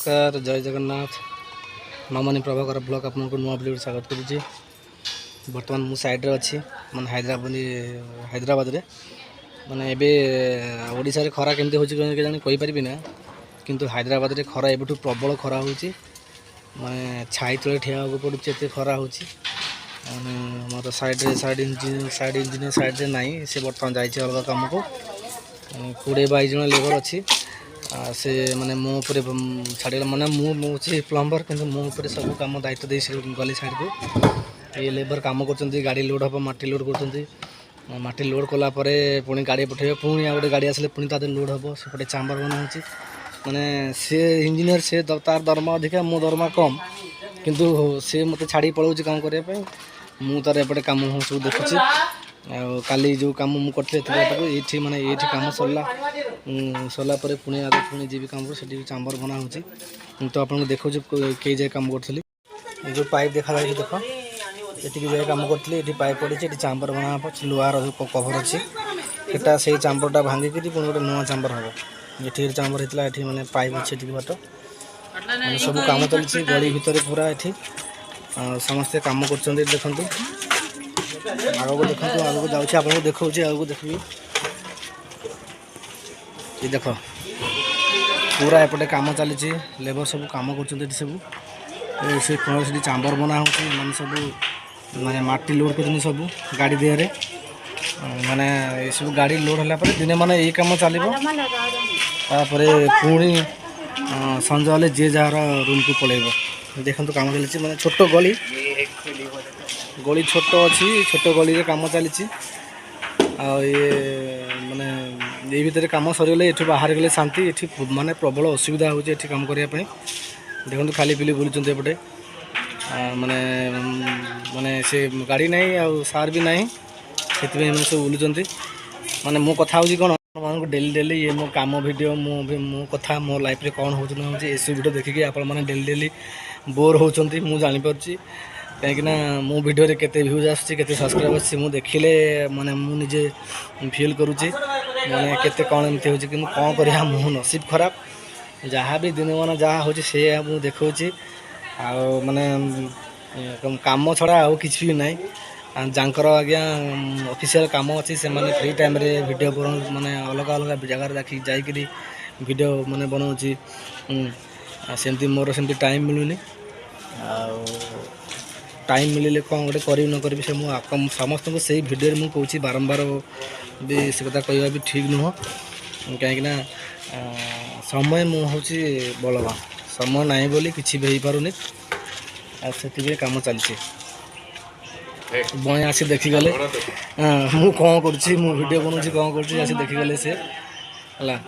नमस्कार जय जगन्नाथ मामानी प्रभाकर ब्लॉग आपको नुआ वीडियो स्वागत करुँचे। बर्तमान मु साइड रे अच्छी माने हैदराबाद रे माने एबे ओडिशा रे खरा केमती होची के जानि कहि परिबि ना, किंतु हैदराबाद रे खरा एबेठु प्रबल खरा होची। माने छाई तळे ठिया को पडुची एते खरा होची। माने मोर साइड इंजीनियर साइड रे नाही से बर्तमान जाइछे अलग काम को 20-22 जन लेबर अच्छी से माने मो ऊपर छाड़ माने मुझे प्लम्बर कि मो ऊपर सब कम दायित्व दे गली साइड को ये लेबर कम कर गाड़ी लोड हम माटी लोड कर माटी लोड कलापर पुणी गाड़ी पठे पुणी आ गए गाड़ी आसले पुणी तादे लोड हम सेपटे चाम्बर बना हो माने से इंजीनियर से तार दरमा अधिका मो दरमा कम किंतु से मत छाड़ी पलाऊँ काम करने मु तार एपटे कम सब देखुची। काली जो कम मुझे ये माने ये कम सरला पुणी आगे पुणी जी कम से चाम्बर बना हो तो आपको देखो कई जाए कम करी जो पाइप देखा जाए देख ये जाए कम करी पाइप पड़ी ये चाम्बर बना हम लुहार कभर अच्छी एटा से चाम्बरटा भांगिक पुणी गोटे नुआ चाम्बर हम ये चाम्बर होता है माने पाइप अच्छे बाट सब कम चलती गली भितर पूरा ये समस्ते कम कर देखु आगू देखो आगू जाऊँगी आपको देखा आगू देखिए ये देख पूरा एपटे कम चली लेबर सब कम कर सब से चाम्बर बना हो माने सब माने माटी लोड कर सब गाड़ी देहरे माने ये सब गाड़ी लोड है दिने माने ये कम चलो पुणी संज हेल्ले जे जार रूम को पलैब देखो कम चलती माने छोट गली गली छोट अच्छी छोट गली कम चली ये माने ये भितर कम सरीगले ये बाहर गले शांति ये माने प्रबल असुविधा हो कम करने देखो खाली पिली बुलूँ एपटे माने माने से गाड़ी नहीं आ सार भी नहीं से सब बुलूँ माने मो कथा हूँ कौन मैं डेली डेली ये मो काम वीडियो मो कथा मो लाइफ रे कौन हो एसबू वीडियो देखिए आप डेली डेली बोर होती मुझे जानीपी कहीं मो वीडियो केते व्यूज आसुच्ची केते सब्सक्राइब आसुच्ची मु देखिले माने मु निजे फील करूची माने केते कौन एमती होची कि कौन करिया मो नसीब खराब जहाँ भी दिन मान जहाँ हो मुझे देखा माने काम छड़ा आ कि भी ना जाकर आज्ञा ऑफिशियल काम अच्छी से माने फ्री टाइम रे वीडियो माने अलग अलग जगार देखी जाकरी वीडियो माने बनाऊँगी सेमती मोर सेमती टाइम मिलूनी टाइम मिले कौन गोटे करी न करी से समस्त को सही वीडियो मुझे कहूँ बारंबार भी से कथा कहवा भी ठीक नुह कहीं समय मु हूँ बलवान समय नहीं बोली किसी भी हो पारुनी से कम चलती बई आसी देखीगले मु कौन करुँची मु वीडियो बनाऊँगी कौन करुँची आसी देखीगले से है।